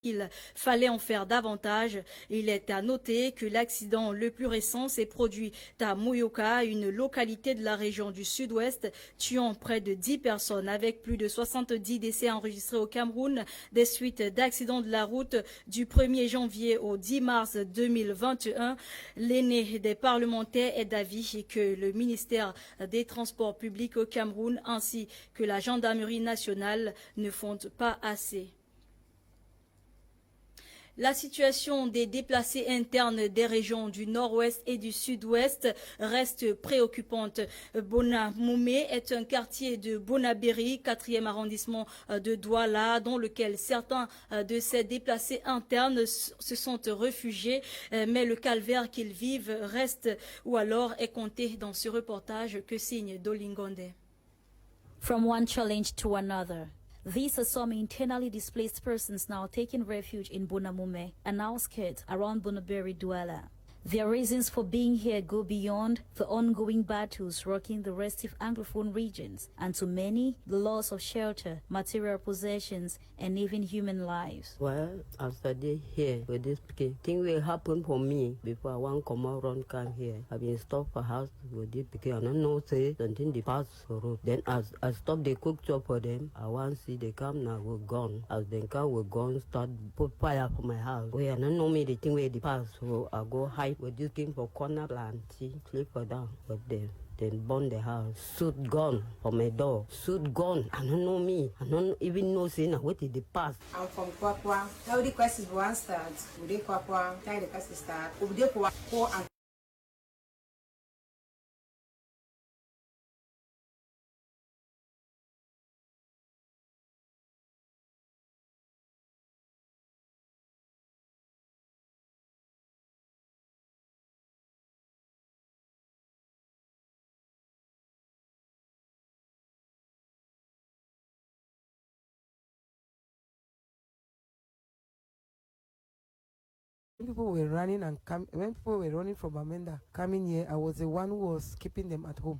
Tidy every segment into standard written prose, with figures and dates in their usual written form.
Il fallait en faire davantage. Il est à noter que l'accident le plus récent s'est produit à Moyoka, une localité de la région du sud-ouest, tuant près de 10 personnes avec plus de 70 décès enregistrés au Cameroun des suites d'accidents de la route du 1er janvier au 10 mars 2021. L'aîné des parlementaires est d'avis que le ministère des Transports publics au Cameroun ainsi que la gendarmerie nationale ne font pas assez. La situation des déplacés internes des régions du nord-ouest et du sud-ouest reste préoccupante. Bonamoumé est un quartier de Bonabéry, 4e arrondissement de Douala, dans lequel certains de ces déplacés internes se sont réfugiés, mais le calvaire qu'ils vivent reste ou alors est compté dans ce reportage que signe Dolingonde. From one challenge to another. These are some internally displaced persons now taking refuge in Bonamume, an outskirt around Bonaberi Douala. Their reasons for being here go beyond the ongoing battles rocking the restive Anglophone regions, and to many, the loss of shelter, material possessions, and even human lives. Well, I study here with this picking. Thing will happen for me before I want come out run come here. I've been stopped for house with this picking. I don't know say something they pass the road. Then as I stop the cook job for them, I want see they come now we're gone. As they come we're gone, start put fire for my house. Well, I don't know me the thing where they pass, so I go hide with this thing for corner land. See, sleep for down, but then burn the house. Suit gone from my door. Suit gone. I don't know me. I don't even know saying what did they pass. I'm from Kwakwa. Now the question is one start. We did Kwakwa. Time the question start. We did Kwakwa and people were running and when people were running from Amenda coming here, I was the one who was keeping them at home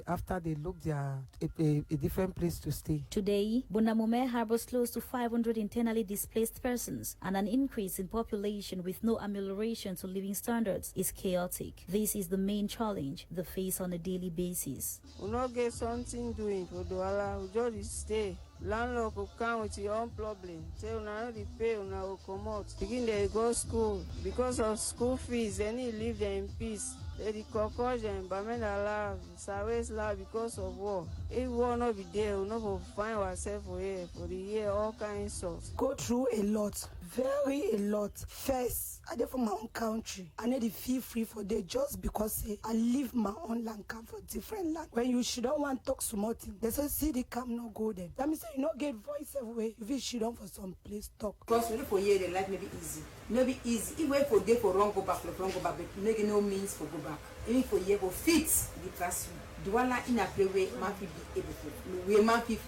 after they looked their a different place to stay. Today, Bonamume harbors close to 500 internally displaced persons, and an increase in population with no amelioration to living standards is chaotic. This is the main challenge they face on a daily basis. We not get something doing for Douala, we just stay. Landlord will come with your own problem. Say una no pay, una will come out. Begin they go school. Because of school fees, they need to leave them in peace. They the concussion, Bamenda laugh, Sawes laugh because of war. If war not be there, we not find ourselves for here, for the year, all kinds of. Go through a lot, very a lot. First, I dey from my own country. I need to feel free for there just because I live my own land, come for different land. When you shouldn't want to talk small thing, they say see the camp no go there. That means you not get voice everywhere. If you should for some place talk. because we for here the life may be easy. Maybe easy. If we for there for wrong go back, but make no means for go back. Even for here for fit the classroom. Douala in a play where man be able to, where man be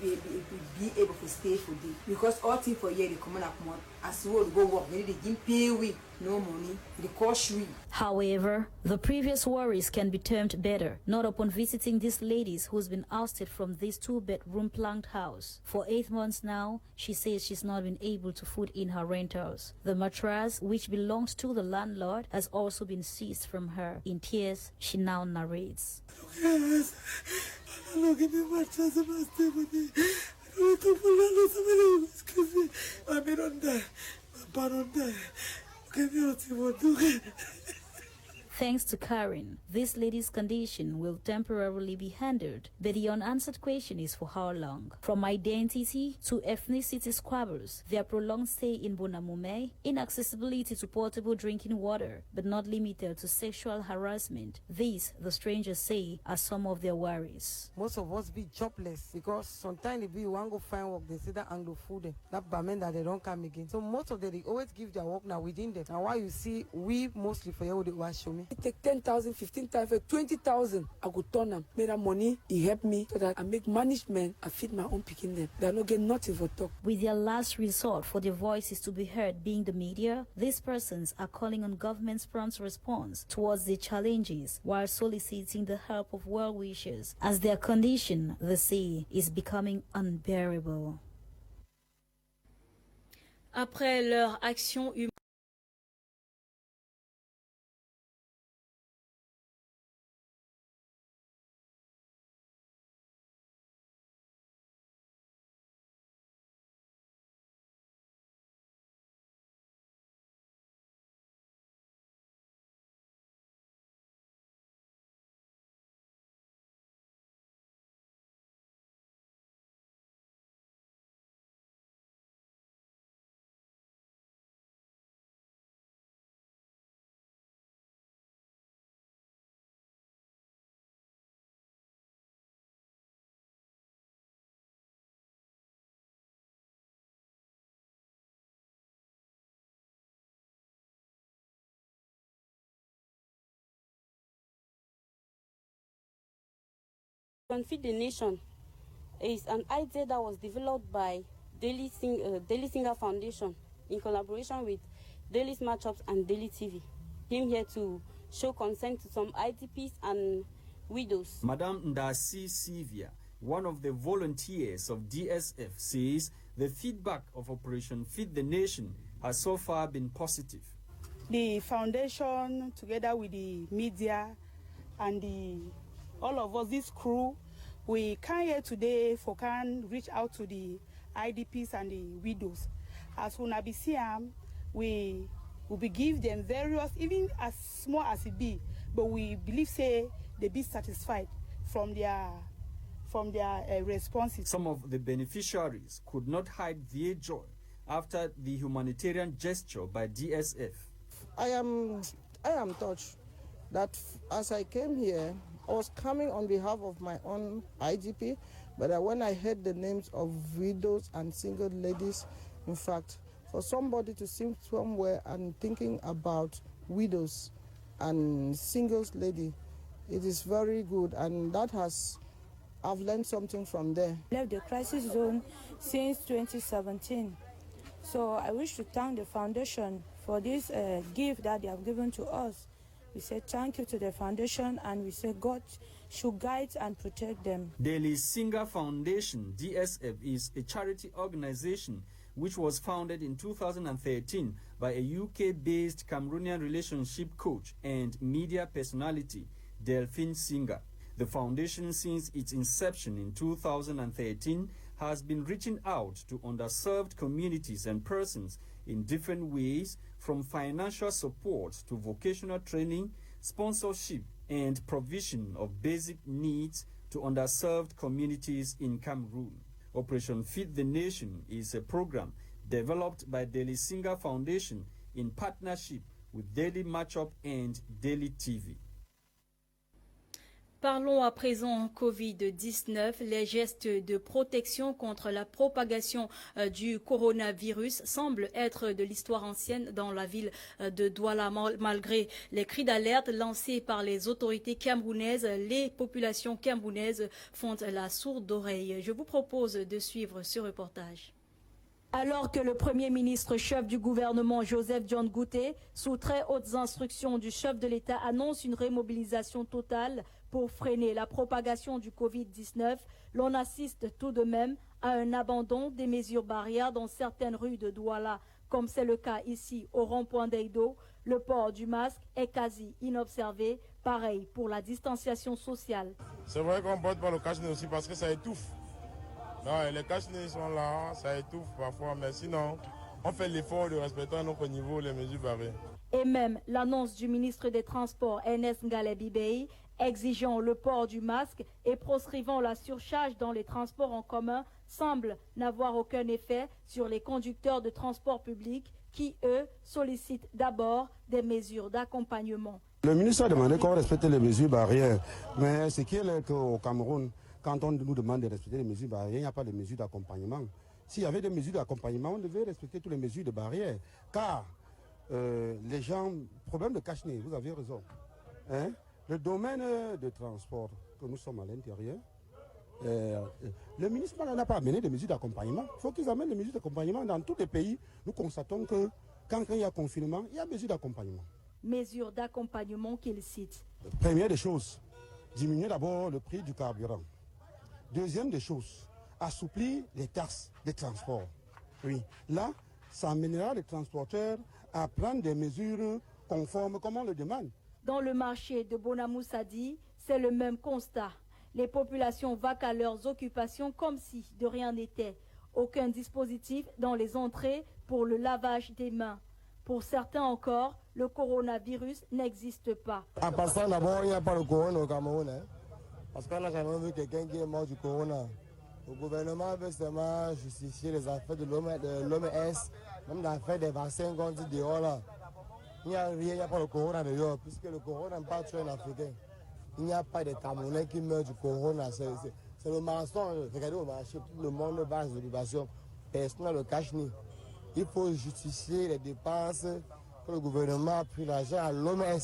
able to stay for day. Because all things for here they come up more. As we go work, they didn't pay we no money. They cost we. However, the previous worries can be termed better, not upon visiting these ladies who's been ousted from this 2-bedroom planked house. For 8 months now, she says she's not been able to foot in her rentals. The mattress, which belongs to the landlord, has also been seized from her. In tears, she now narrates. Thanks to Karen, this lady's condition will temporarily be handled, but the unanswered question is for how long. From identity to ethnicity squabbles, their prolonged stay in Bonamume, inaccessibility to portable drinking water, but not limited to sexual harassment. These, the strangers say, are some of their worries. Most of us be jobless because sometimes they be want go find work, they say that Anglo food, that Bamenda they don't come again. So most of them they always give their work now within them. And why you see we mostly for you they was show me. It take 10,000, 15,000, 20,000. I go turn them. Make that money. It help me so that I make management. I feed my own picking them. They not get nothing for talk. With their last resort for their voices to be heard being the media, these persons are calling on government's prompt response towards their challenges while soliciting the help of well-wishers, as their condition, they say, is becoming unbearable. Après leur action humaine, Feed the Nation is an idea that was developed by Daily Singer Foundation in collaboration with Daily's Matchups and Daily TV. Came here to show concern to some IDPs and widows. Madame Ndasi Sylvia, one of the volunteers of DSF, says the feedback of Operation Feed the Nation has so far been positive. The foundation, together with the media and all of us, this crew, we come here today for can reach out to the IDPs and the widows. As we be seeing, we will be give them various, even as small as it be, but we believe say they be satisfied from their responses. Some of the beneficiaries could not hide their joy after the humanitarian gesture by DSF. I am touched that as I came here, I was coming on behalf of my own IDP, but when I heard the names of widows and single ladies, in fact, for somebody to sit somewhere and thinking about widows and singles lady, it is very good, and I've learned something from there. Left the crisis zone since 2017, so I wish to thank the foundation for this gift that they have given to us. We say thank you to the foundation, and we say God should guide and protect them. Daily Singer Foundation, DSF, is a charity organization which was founded in 2013 by a UK-based Cameroonian relationship coach and media personality, Delphine Singer. The foundation, since its inception in 2013, has been reaching out to underserved communities and persons in different ways, from financial support to vocational training, sponsorship, and provision of basic needs to underserved communities in Cameroon. Operation Feed the Nation is a program developed by Daily Singer Foundation in partnership with Daily Matchup and Daily TV. Parlons à présent Covid-19. Les gestes de protection contre la propagation du coronavirus semblent être de l'histoire ancienne dans la ville de Douala. Malgré les cris d'alerte lancés par les autorités camerounaises, les populations camerounaises font la sourde oreille. Je vous propose de suivre ce reportage. Alors que le Premier ministre chef du gouvernement Joseph John Gouté, sous très hautes instructions du chef de l'État, annonce une remobilisation totale pour freiner la propagation du Covid-19, l'on assiste tout de même à un abandon des mesures barrières dans certaines rues de Douala, comme c'est le cas ici au rond-point d'Eido. Le port du masque est quasi inobservé, pareil pour la distanciation sociale. C'est vrai qu'on ne porte pas le cache-nez aussi parce que ça étouffe. Non, les cache-nez sont là, ça étouffe parfois, mais sinon, on fait l'effort de respecter à notre niveau les mesures barrières. Et même l'annonce du ministre des Transports, Ernest Ngalé-Bibéi, exigeant le port du masque et proscrivant la surcharge dans les transports en commun, semble n'avoir aucun effet sur les conducteurs de transport public qui, eux, sollicitent d'abord des mesures d'accompagnement. Le ministre a demandé qu'on respecte les mesures barrières, mais ce qui est qu'au Cameroun, quand on nous demande de respecter les mesures barrières, il n'y a pas de mesures d'accompagnement. S'il y avait des mesures d'accompagnement, on devait respecter toutes les mesures de barrières. Car les gens, problème de cache-nez, vous avez raison. Hein? Le domaine de transport, que nous sommes à l'intérieur, le ministre n'a pas amené des mesures d'accompagnement. Il faut qu'ils amènent des mesures d'accompagnement. Dans tous les pays, nous constatons que quand il y a confinement, il y a mesures d'accompagnement. Mesures d'accompagnement qu'il cite. Première des choses, diminuer d'abord le prix du carburant. Deuxième des choses, assouplir les taxes de transport. Oui, là, ça amènera les transporteurs à prendre des mesures conformes comme on le demande. Dans le marché de Bonamoussadi, c'est le même constat. Les populations vaquent à leurs occupations comme si de rien n'était. Aucun dispositif dans les entrées pour le lavage des mains. Pour certains encore, le coronavirus n'existe pas. En passant d'abord, il n'y a pas le corona au Cameroun. Parce qu'on n'a jamais vu quelqu'un qui est mort du corona. Le gouvernement veut seulement justifier les affaires de l'OMS, même dans l'affaire des vaccins qu'on dit dehors là. Il n'y a rien, il n'y a pas le corona dehors, puisque le corona n'est pas tué un Africain. Il n'y a pas de Camerounais qui meurent du corona. C'est le mensonge. Regardez au marché, tout le monde va à l'occupation. Personne n'a le cash ni. Il faut justifier les dépenses que le gouvernement a pris l'argent à l'OMS.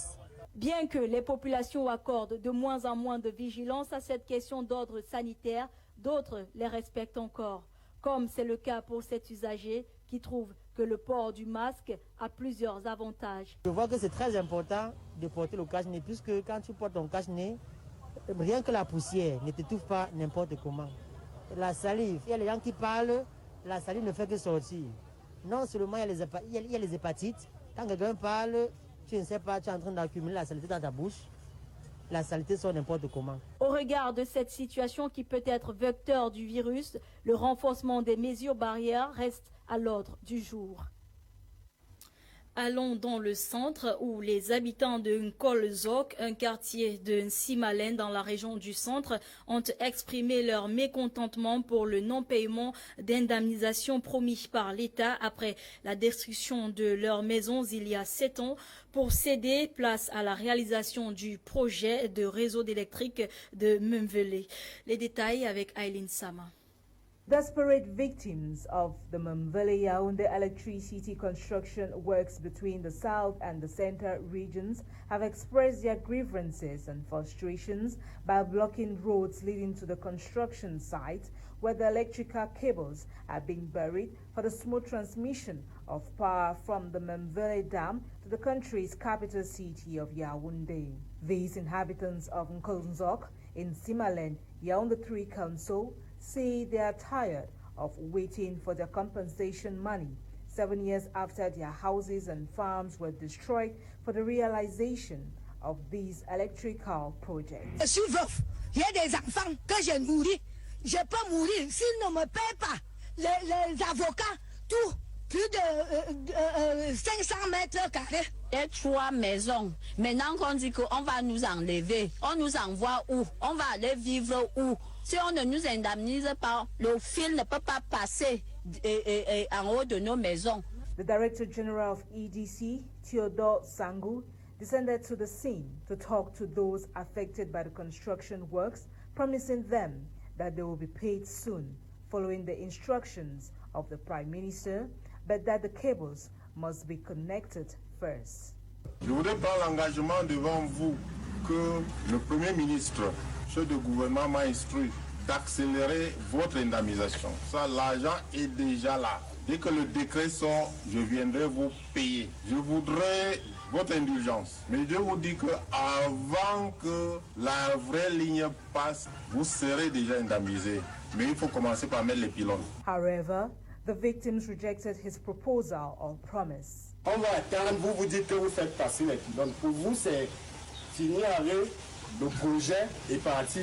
Bien que les populations accordent de moins en moins de vigilance à cette question d'ordre sanitaire, d'autres les respectent encore. Comme c'est le cas pour cet usager qui trouve que le port du masque a plusieurs avantages. Je vois que c'est très important de porter le cache-nez, puisque quand tu portes ton cache-nez, rien que la poussière ne t'étouffe pas n'importe comment. La salive, il y a les gens qui parlent, la salive ne fait que sortir. Non seulement il y a les hépatites, quand quelqu'un parle, tu ne sais pas, tu es en train d'accumuler la saleté dans ta bouche. La saleté sort n'importe comment. Au regard de cette situation qui peut être vecteur du virus, le renforcement des mesures barrières reste à l'ordre du jour. Allons dans le centre où les habitants de Nkolzok, un quartier de Nsimalen dans la région du centre, ont exprimé leur mécontentement pour le non-paiement d'indemnisation promis par l'État après la destruction de leurs maisons il y a 7 ans pour céder place à la réalisation du projet de réseau électrique de Memvele. Les détails avec Aileen Sama. Desperate victims of the Memvele-Yaoundé electricity construction works between the south and the center regions have expressed their grievances and frustrations by blocking roads leading to the construction site where the electrical cables are being buried for the smooth transmission of power from the Memvele Dam to the country's capital city of Yaoundé. These inhabitants of Nkolzok in Nsimalen, Yaoundé 3 Council, say they are tired of waiting for their compensation money 7 years after their houses and farms were destroyed for the realization of these electrical projects. Je suis veuf, j'ai des enfants que je nourris. Je peux mourir s'ils ne me paient pas. Les avocats, tout, plus de 500 mètres carrés. Et 3 maisons. Maintenant qu'on dit qu'on va nous enlever, on nous envoie où? On va aller vivre où? Si on ne nous indemnise pas, le fil ne peut pas passer en haut de nos maisons. The Director General of EDC, Theodore Sangu, descended to the scene to talk to those affected by the construction works, promising them that they will be paid soon, following the instructions of the Prime Minister, but that the cables must be connected first. Je voudrais prendre l'engagement devant vous que le Premier ministre, chef de gouvernement, m'a instruit d'accélérer votre indemnisation. Ça, l'argent est déjà là. Dès que le décret sort, je viendrai vous payer. Je voudrais votre indulgence. Mais je vous dis qu'avant que la vraie ligne passe, vous serez déjà indemnisé. Mais il faut commencer par mettre les pylônes. However, the victims rejected his proposal or promise. On va attendre, vous dites que vous faites passer les pylônes. Pour vous, c'est fini avec le projet est parti.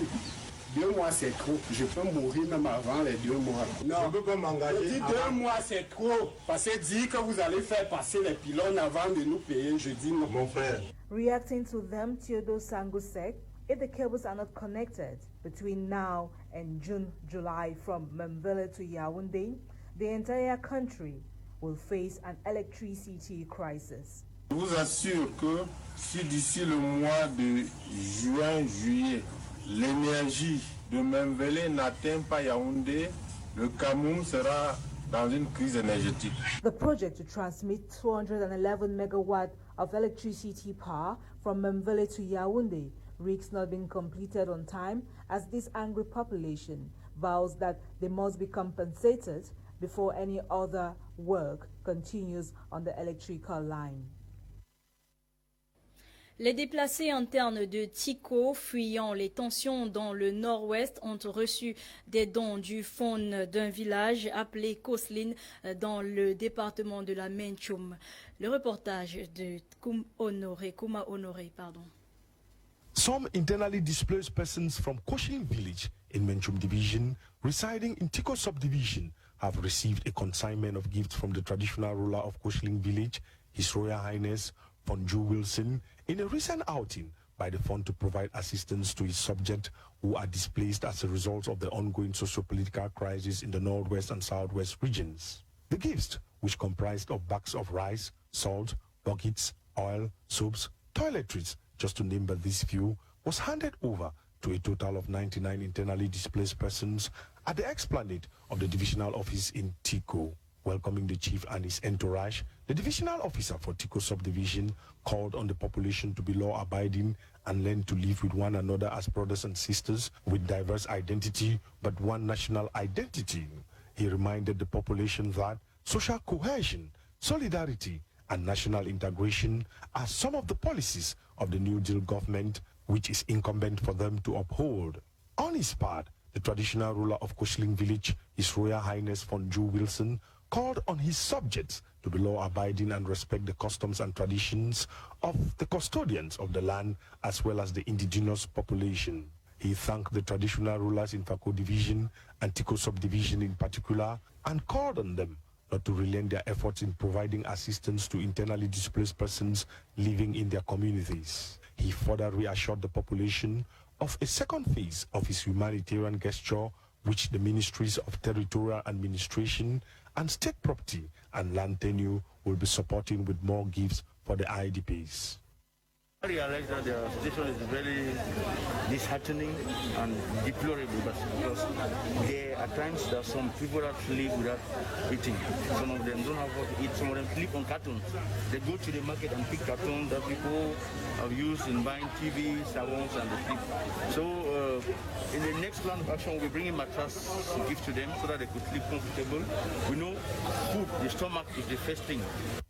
2 mois, c'est trop. Je peux mourir même avant les 2 mois. Non, je peux pas m'engager. Je dis 2 mois, c'est trop. Parce que dire que vous allez faire passer les pylônes avant de nous payer, je dis non. Mon frère. Reacting to them, Theodore Sangu said, if the cables are not connected between now and June-July from Memvele to Yaoundé, the entire country will face an electricity crisis. Je vous assure que si d'ici le mois de juin-juillet, l'énergie de Memvele n'atteint pas Yaoundé, le Cameroun sera dans une crise énergétique. The project to transmit 211 megawatts of electricity power from Memvele to Yaoundé risks not being completed on time as this angry population vows that they must be compensated before any other work continues on the electrical line. Les déplacés internes de Tiko, fuyant les tensions dans le nord-ouest, ont reçu des dons du faune d'un village appelé Koslin dans le département de la Menchum. Le reportage de Kuma Honoré. Some internally displaced persons from Koslin village in Menchum division residing in Tiko subdivision have received a consignment of gifts from the traditional ruler of Koslin village, His Royal Highness Fonju Wilson, in a recent outing by the fund to provide assistance to its subjects who are displaced as a result of the ongoing socio-political crisis in the northwest and southwest regions. The gifts, which comprised of bags of rice, salt, buckets, oil, soaps, toiletries, just to name but these few, was handed over to a total of 99 internally displaced persons at the explanade of the divisional office in Tiko. Welcoming the chief and his entourage, the divisional officer for Tiko subdivision called on the population to be law-abiding and learn to live with one another as brothers and sisters with diverse identity but one national identity. He reminded the population that social cohesion, solidarity, and national integration are some of the policies of the New Deal government, which is incumbent for them to uphold. On his part, the traditional ruler of Koslin village, His Royal Highness Fonju Wilson, called on his subjects to be law-abiding and respect the customs and traditions of the custodians of the land as well as the indigenous population. He thanked the traditional rulers in Fako division and Tiko subdivision in particular and called on them not to relent their efforts in providing assistance to internally displaced persons living in their communities. He further reassured the population of a second phase of his humanitarian gesture, which the Ministries of Territorial Administration and State Property and Land Tenure will be supporting with more gifts for the IDPs. I realize that the situation is very disheartening and deplorable because there are times that some people that live without eating. Some of them don't have what to eat. Some of them sleep on cartons. They go to the market and pick cartons that people have used in buying TV, salons, and they sleep. So in the next plan of action, we'll bring in mattress to give to them so that they could sleep comfortable. We know food, the stomach is the first thing.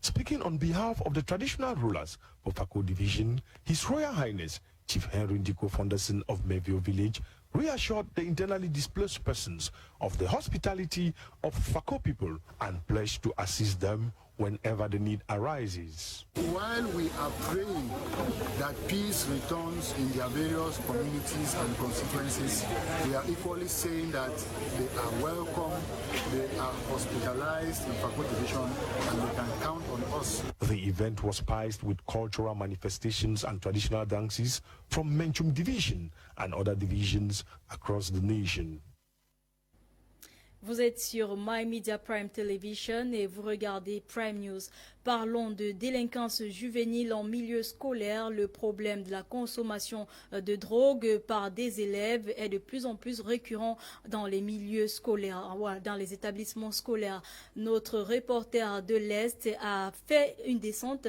Speaking on behalf of the traditional rulers of Fako division, His Royal Highness Chief Henry Ndiko Fonderson of Mevio village reassured the internally displaced persons of the hospitality of Fako people and pledged to assist them whenever the need arises. While we are praying that peace returns in their various communities and constituencies, we are equally saying that they are welcome, they are hospitalized in Fako division, and they can count on us. The event was spiced with cultural manifestations and traditional dances from Menchum division and other divisions across the nation. Vous êtes sur My Media Prime Television et vous regardez Prime News. Parlons de délinquance juvénile en milieu scolaire. Le problème de la consommation de drogue par des élèves est de plus en plus récurrent dans les milieux scolaires, dans les établissements scolaires. Notre reporter de l'Est a fait une descente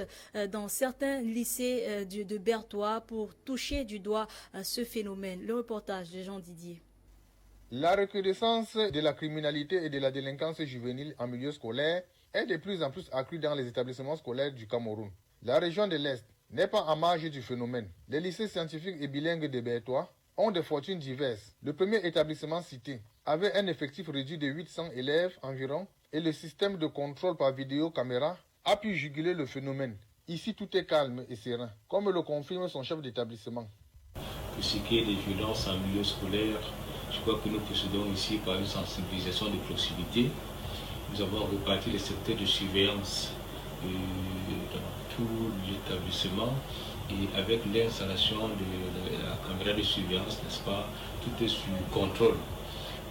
dans certains lycées de Berthois pour toucher du doigt ce phénomène. Le reportage de Jean Didier. La recrudescence de la criminalité et de la délinquance juvénile en milieu scolaire est de plus en plus accrue dans les établissements scolaires du Cameroun. La région de l'Est n'est pas en marge du phénomène. Les lycées scientifiques et bilingues de Berthois ont des fortunes diverses. Le premier établissement cité avait un effectif réduit de 800 élèves environ et le système de contrôle par vidéo-caméra a pu juguler le phénomène. Ici, tout est calme et serein, comme le confirme son chef d'établissement. Pour ce qui est des violences en milieu scolaire, je crois que nous procédons ici par une sensibilisation de proximité. Nous avons reparti les secteurs de surveillance dans tout l'établissement et avec l'installation de la caméra de surveillance, n'est-ce pas, tout est sous contrôle.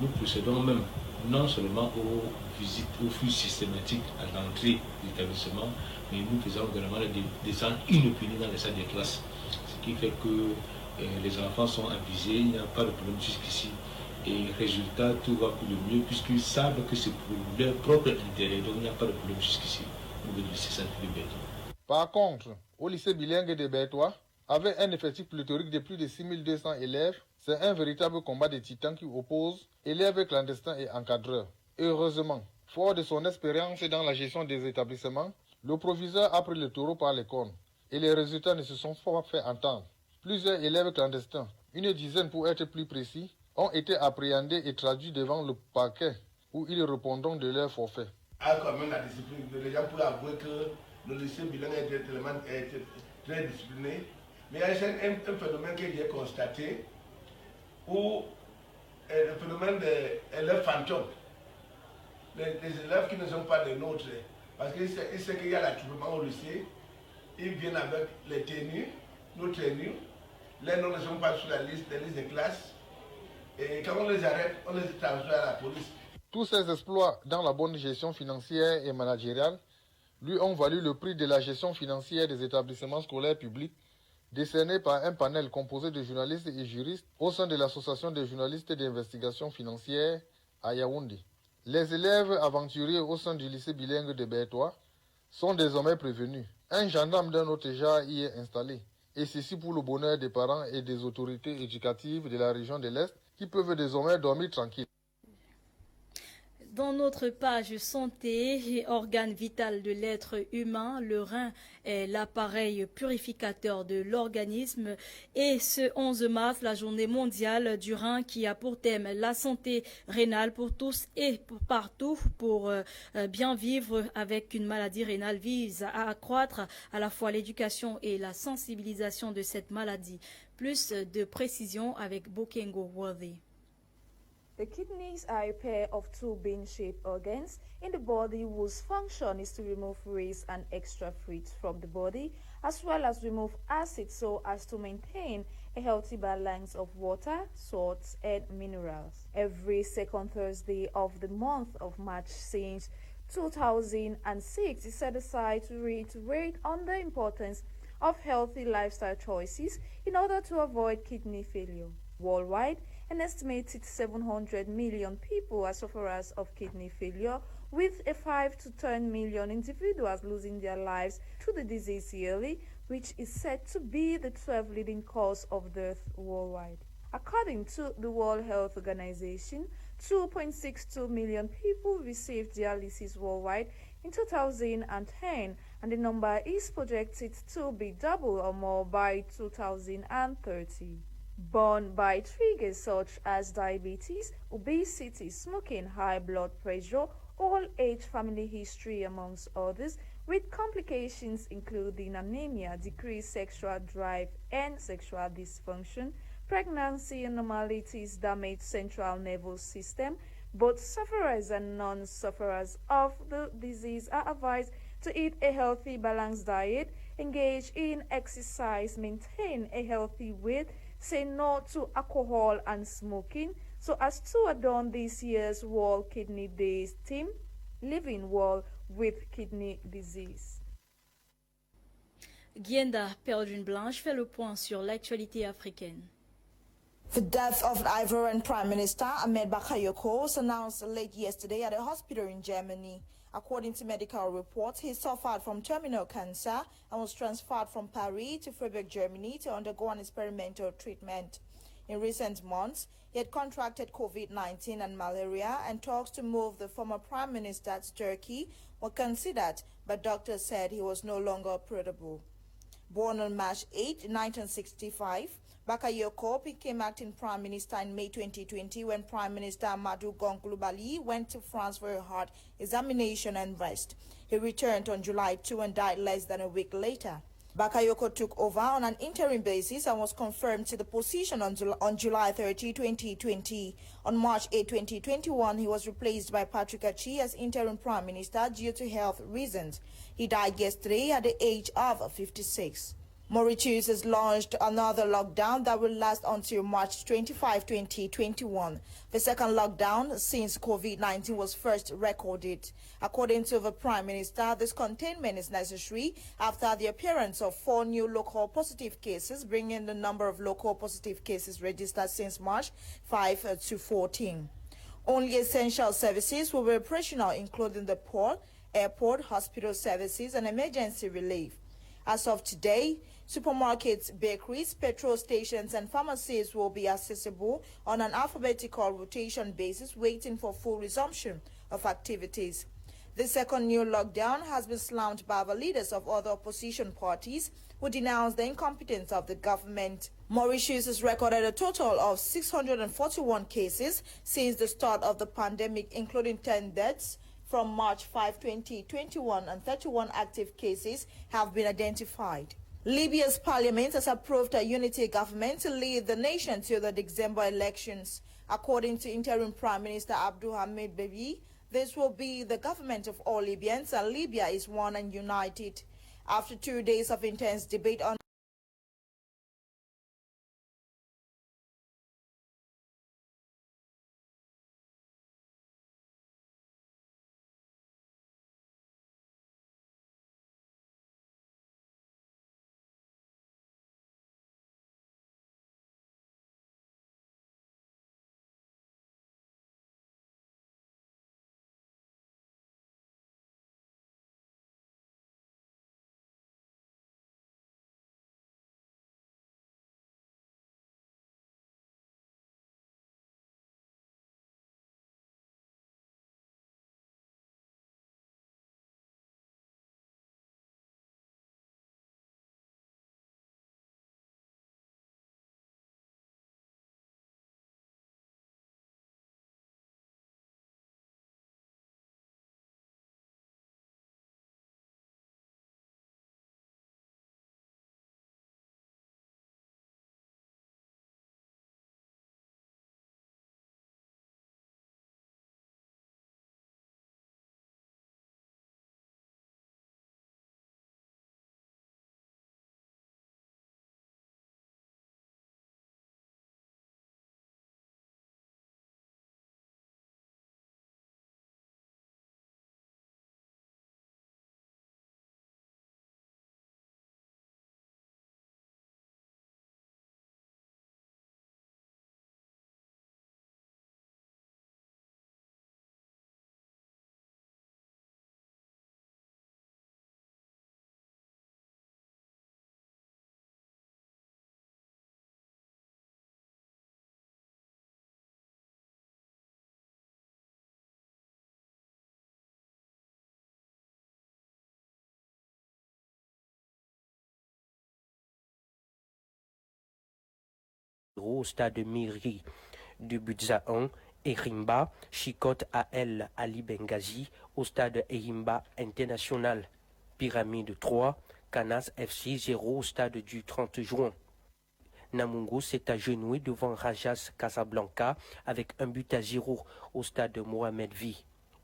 Nous procédons même non seulement aux visites, aux flux systématiques à l'entrée de l'établissement, mais nous faisons également des descentes inopinées dans les salles de classe. Ce qui fait que les enfants sont avisés, il n'y a pas de problème jusqu'ici. Et résultat, tout va pour le mieux puisqu'ils savent que c'est pour leur propre intérêt. Donc il n'y a pas de problème jusqu'ici au niveau du lycée scientifique de Berthois. Par contre, au lycée bilingue de Berthois, avec un effectif pléthorique de plus de 6200 élèves, c'est un véritable combat de titans qui oppose élèves clandestins et encadreurs. Heureusement, fort de son expérience dans la gestion des établissements, le proviseur a pris le taureau par les cornes. et les résultats ne se sont pas fait entendre. Plusieurs élèves clandestins, une dizaine pour être plus précis, ont été appréhendés et traduits devant le parquet où ils répondront de leur forfait. Quand même la discipline, les gens peuvent avouer que le lycée bilingue est très discipliné, mais il y a un phénomène que j'ai constaté où le phénomène des élèves fantômes, les élèves qui ne sont pas des nôtres, parce qu'ils savent qu'il y a l'activement au lycée, ils viennent avec les tenues, nos tenues, les noms ne sont pas sur la liste de classe, et quand on les arrête, on les transfère à la police. Tous ces exploits dans la bonne gestion financière et managériale lui ont valu le prix de la gestion financière des établissements scolaires publics, décerné par un panel composé de journalistes et juristes au sein de l'Association des journalistes d'investigation financière à Yaoundé. Les élèves aventuriers au sein du lycée bilingue de Bertois sont désormais prévenus. Un gendarme d'un autre genre y est installé. Et ceci pour le bonheur des parents et des autorités éducatives de la région de l'Est qui peuvent désormais dormir tranquilles. Dans notre page santé, organe vital de l'être humain, le rein est l'appareil purificateur de l'organisme. Et ce 11 mars, la journée mondiale du rein qui a pour thème la santé rénale pour tous et pour partout pour bien vivre avec une maladie rénale vise à accroître à la fois l'éducation et la sensibilisation de cette maladie. Plus de précision avec Bokengo Worthy. The kidneys are a pair of two bean-shaped organs in the body whose function is to remove waste and extra fluids from the body, as well as remove acid so as to maintain a healthy balance of water, salts, and minerals. Every second Thursday of the month of March since 2006 is set aside to reiterate on the importance of healthy lifestyle choices in order to avoid kidney failure. Worldwide, an estimated 700 million people are sufferers of kidney failure, with a 5 to 10 million individuals losing their lives to the disease yearly, which is said to be the 12th leading cause of death worldwide. According to the World Health Organization, 2.62 million people received dialysis worldwide in 2010, and the number is projected to be double or more by 2030. Borne by triggers such as diabetes, obesity, smoking, high blood pressure, old age, family history, amongst others, with complications including anemia, decreased sexual drive and sexual dysfunction, pregnancy abnormalities, damaged central nervous system. Both sufferers and non-sufferers of the disease are advised to eat a healthy, balanced diet, engage in exercise, maintain a healthy weight, say no to alcohol and smoking, so as to adorn this year's World Kidney Days theme, Living Well with Kidney Disease. Guienda Perdune Blanche fait le point sur l'actualité africaine. The death of the Ivorian Prime Minister Ahmed Bakayoko was announced late yesterday at a hospital in Germany. According to medical reports, he suffered from terminal cancer and was transferred from Paris to Freiburg, Germany to undergo an experimental treatment. In recent months, he had contracted COVID-19 and malaria, and talks to move the former Prime Minister to Turkey were considered, but doctors said he was no longer operable. Born on March 8, 1965, Bakayoko became acting Prime Minister in May 2020 when Prime Minister Amadou Gon went to France for a heart examination and rest. He returned on July 2 and died less than a week later. Bakayoko took over on an interim basis and was confirmed to the position on July 30, 2020. On March 8, 2021, he was replaced by Patrick Achi as interim Prime Minister due to health reasons. He died yesterday at the age of 56. Mauritius has launched another lockdown that will last until March 25, 2021, the second lockdown since COVID-19 was first recorded. According to the Prime Minister, this containment is necessary after the appearance of 4 new local positive cases, bringing the number of local positive cases registered since March 5 to 14. Only essential services will be operational, including the port, airport, hospital services, and emergency relief. As of today, supermarkets, bakeries, petrol stations, and pharmacies will be accessible on an alphabetical rotation basis, waiting for full resumption of activities. The second new lockdown has been slammed by the leaders of other opposition parties who denounced the incompetence of the government. Mauritius has recorded a total of 641 cases since the start of the pandemic, including 10 deaths from March 5, 2021, and 31 active cases have been identified. Libya's parliament has approved a unity government to lead the nation to the December elections. According to interim Prime Minister Abdul Hamid Bebi, this will be the government of all Libyans, and Libya is one and united. After 2 days of intense debate on au stade Miri du Budza 1, Erimba, Chicote à El Ali Benghazi au stade Erimba International, Pyramide 3, Canas FC 0 au stade du 30 juin. Namungo s'est agenouillé devant Rajas Casablanca avec 1-0 au stade Mohamed V.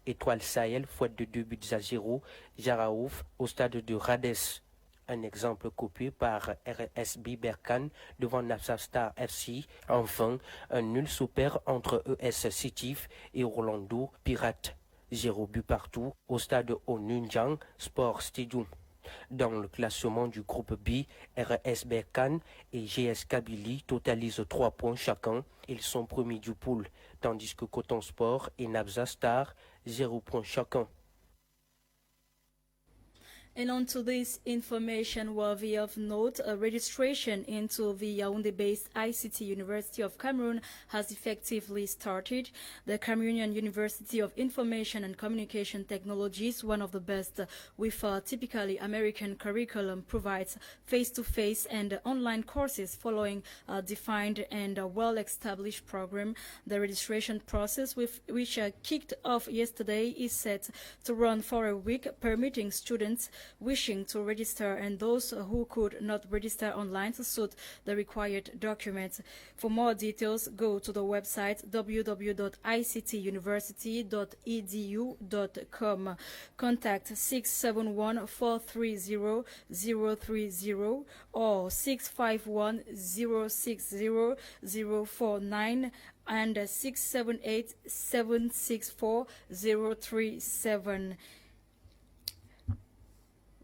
Étoile Sahel fouette de 2-0, Jaraouf au stade de Rades. Un exemple copié par RSB Berkane devant Napsastar FC. Enfin, un nul s'opère entre ES Sétif et Orlando Pirates. 0 but partout au stade Onunjang Sport Stadium. Dans le classement du groupe B, RS Berkane et GS Kabylie totalisent 3 points chacun. Ils sont premiers du pool, tandis que Coton Sport et Nabza Star, 0 points chacun. And on to this information worthy of note, a registration into the Yaoundé-based ICT University of Cameroon has effectively started. The Cameroonian University of Information and Communication Technologies, one of the best with a typically American curriculum, provides face-to-face and online courses following a defined and well-established program. The registration process, which kicked off yesterday, is set to run for a week, permitting students wishing to register and those who could not register online to suit the required documents. For more details, go to the website www.ictuniversity.edu.com. Contact 671-430-030 or 651-060-049 and 678-764-037.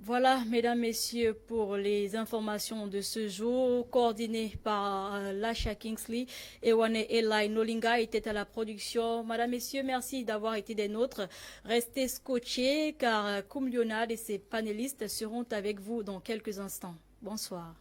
Voilà, mesdames, messieurs, pour les informations de ce jour, coordonnées par Lasha Kingsley. Ewane Eli Nolinga était à la production. Madame, messieurs, merci d'avoir été des nôtres. Restez scotchés car Koum Lionad et ses panélistes seront avec vous dans quelques instants. Bonsoir.